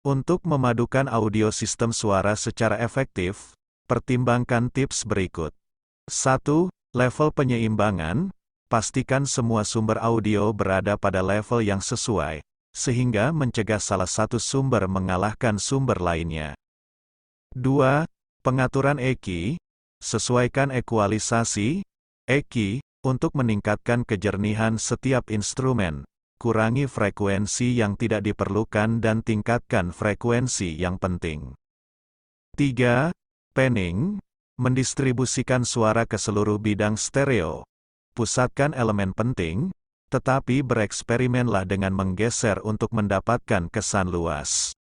Untuk memadukan audio sistem suara secara efektif, pertimbangkan tips berikut. 1. Level penyeimbangan. Pastikan semua sumber audio berada pada level yang sesuai, sehingga mencegah salah satu sumber mengalahkan sumber lainnya. 2. Pengaturan EQ. Sesuaikan ekualisasi, EQ, untuk meningkatkan kejernihan setiap instrumen. Kurangi frekuensi yang tidak diperlukan dan tingkatkan frekuensi yang penting. 3. Panning. Mendistribusikan suara ke seluruh bidang stereo. Pusatkan elemen penting, tetapi bereksperimenlah dengan menggeser untuk mendapatkan kesan luas.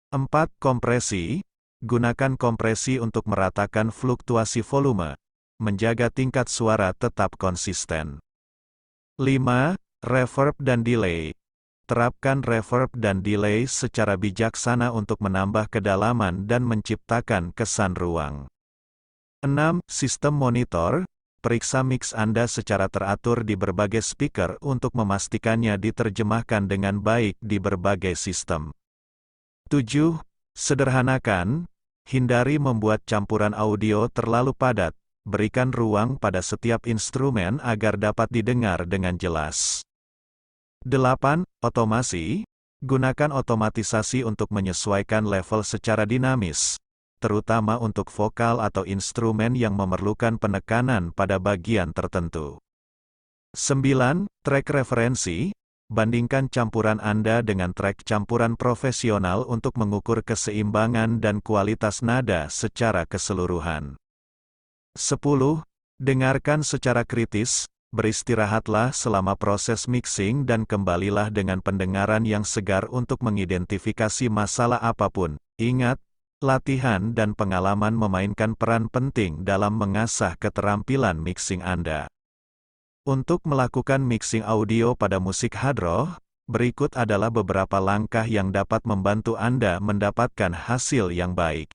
4. Kompresi. Gunakan kompresi untuk meratakan fluktuasi volume, menjaga tingkat suara tetap konsisten. 5. Reverb dan delay. Terapkan reverb dan delay secara bijaksana untuk menambah kedalaman dan menciptakan kesan ruang. 6. Sistem monitor. Periksa mix Anda secara teratur di berbagai speaker untuk memastikannya diterjemahkan dengan baik di berbagai sistem. 7. Sederhanakan. Hindari membuat campuran audio terlalu padat. Berikan ruang pada setiap instrumen agar dapat didengar dengan jelas. 8. Otomasi. Gunakan otomatisasi untuk menyesuaikan level secara dinamis, terutama untuk vokal atau instrumen yang memerlukan penekanan pada bagian tertentu. 9. Track referensi. Bandingkan campuran Anda dengan track campuran profesional untuk mengukur keseimbangan dan kualitas nada secara keseluruhan. 10. Dengarkan secara kritis. Beristirahatlah selama proses mixing dan kembalilah dengan pendengaran yang segar untuk mengidentifikasi masalah apapun. Ingat, latihan dan pengalaman memainkan peran penting dalam mengasah keterampilan mixing Anda. Untuk melakukan mixing audio pada musik hard rock, berikut adalah beberapa langkah yang dapat membantu Anda mendapatkan hasil yang baik.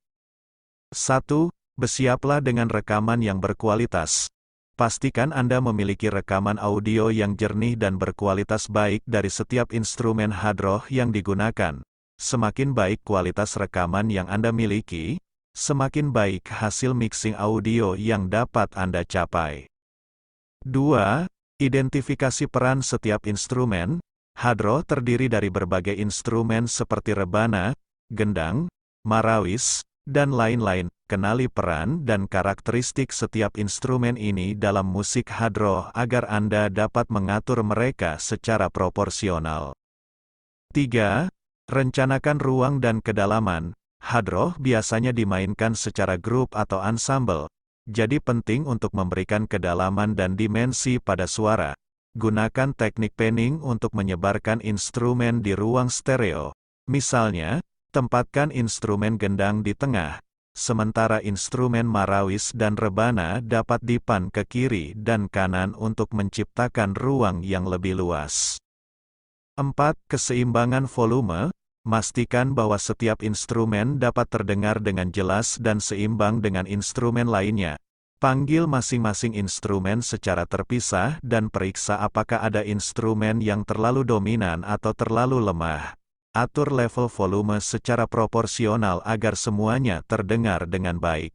1. Bersiaplah dengan rekaman yang berkualitas. Pastikan Anda memiliki rekaman audio yang jernih dan berkualitas baik dari setiap instrumen hard rock yang digunakan. Semakin baik kualitas rekaman yang Anda miliki, semakin baik hasil mixing audio yang dapat Anda capai. 2. Identifikasi peran setiap instrumen. Hard rock terdiri dari berbagai instrumen seperti rebana, gendang, marawis, dan lain-lain. Kenali peran dan karakteristik setiap instrumen ini dalam musik hard rock agar Anda dapat mengatur mereka secara proporsional. 3. Rencanakan ruang dan kedalaman. Hard rock biasanya dimainkan secara grup atau ensemble, jadi penting untuk memberikan kedalaman dan dimensi pada suara. Gunakan teknik panning untuk menyebarkan instrumen di ruang stereo. Misalnya, tempatkan instrumen gendang di tengah, sementara instrumen marawis dan rebana dapat dipan ke kiri dan kanan untuk menciptakan ruang yang lebih luas. 4. Keseimbangan volume. Pastikan bahwa setiap instrumen dapat terdengar dengan jelas dan seimbang dengan instrumen lainnya. Panggil masing-masing instrumen secara terpisah dan periksa apakah ada instrumen yang terlalu dominan atau terlalu lemah. Atur level volume secara proporsional agar semuanya terdengar dengan baik.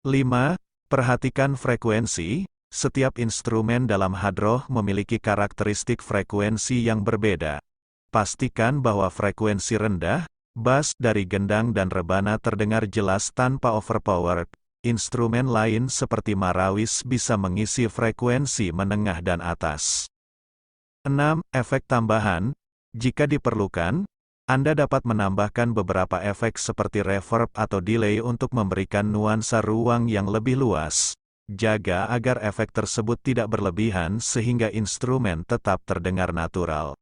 5. Perhatikan frekuensi. Setiap instrumen dalam hard rock memiliki karakteristik frekuensi yang berbeda. Pastikan bahwa frekuensi rendah, bass dari gendang dan rebana terdengar jelas tanpa overpowered. Instrumen lain seperti marawis bisa mengisi frekuensi menengah dan atas. 6. Efek tambahan. Jika diperlukan, Anda dapat menambahkan beberapa efek seperti reverb atau delay untuk memberikan nuansa ruang yang lebih luas. Jaga agar efek tersebut tidak berlebihan sehingga instrumen tetap terdengar natural.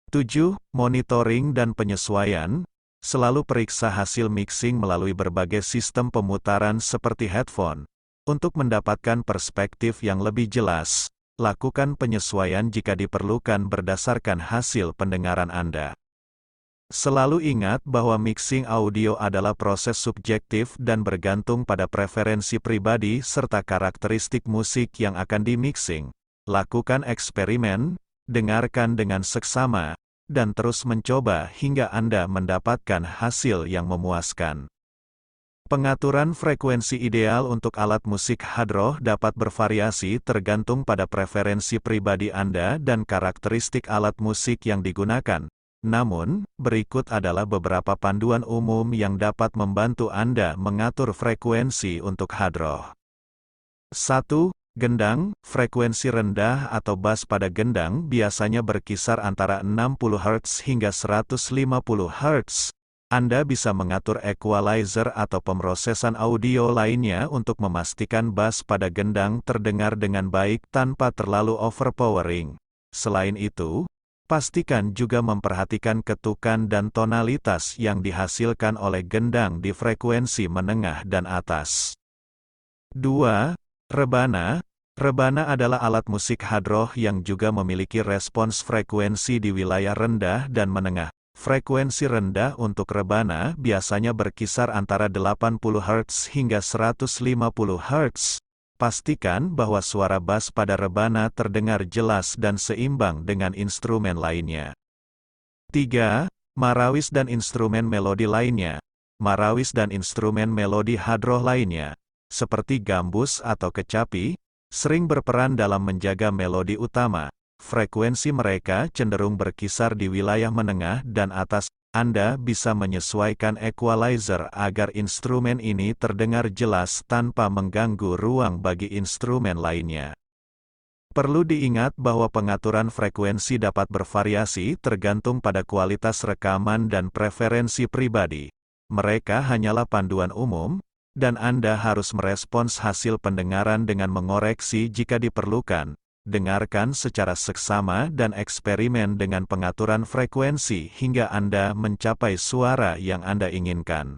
7. Monitoring dan penyesuaian. Selalu periksa hasil mixing melalui berbagai sistem pemutaran seperti headphone. Untuk mendapatkan perspektif yang lebih jelas, lakukan penyesuaian jika diperlukan berdasarkan hasil pendengaran Anda. Selalu ingat bahwa mixing audio adalah proses subjektif dan bergantung pada preferensi pribadi serta karakteristik musik yang akan dimixing. Lakukan eksperimen, dengarkan dengan seksama, dan terus mencoba hingga Anda mendapatkan hasil yang memuaskan. Pengaturan frekuensi ideal untuk alat musik hadroh dapat bervariasi tergantung pada preferensi pribadi Anda dan karakteristik alat musik yang digunakan. Namun, berikut adalah beberapa panduan umum yang dapat membantu Anda mengatur frekuensi untuk hadroh. 1. Gendang, frekuensi rendah atau bass pada gendang biasanya berkisar antara 60 Hz hingga 150 Hz. Anda bisa mengatur equalizer atau pemrosesan audio lainnya untuk memastikan bass pada gendang terdengar dengan baik tanpa terlalu overpowering. Selain itu, pastikan juga memperhatikan ketukan dan tonalitas yang dihasilkan oleh gendang di frekuensi menengah dan atas. 2. Rebana. Rebana adalah alat musik hadroh yang juga memiliki respons frekuensi di wilayah rendah dan menengah. Frekuensi rendah untuk rebana biasanya berkisar antara 80 Hz hingga 150 Hz. Pastikan bahwa suara bass pada rebana terdengar jelas dan seimbang dengan instrumen lainnya. 3. Marawis dan instrumen melodi lainnya. Marawis dan instrumen melodi hadroh lainnya, seperti gambus atau kecapi, sering berperan dalam menjaga melodi utama. Frekuensi mereka cenderung berkisar di wilayah menengah dan atas. Anda bisa menyesuaikan equalizer agar instrumen ini terdengar jelas tanpa mengganggu ruang bagi instrumen lainnya. Perlu diingat bahwa pengaturan frekuensi dapat bervariasi tergantung pada kualitas rekaman dan preferensi pribadi. Mereka hanyalah panduan umum, dan Anda harus merespons hasil pendengaran dengan mengoreksi jika diperlukan. Dengarkan secara seksama dan eksperimen dengan pengaturan frekuensi hingga Anda mencapai suara yang Anda inginkan.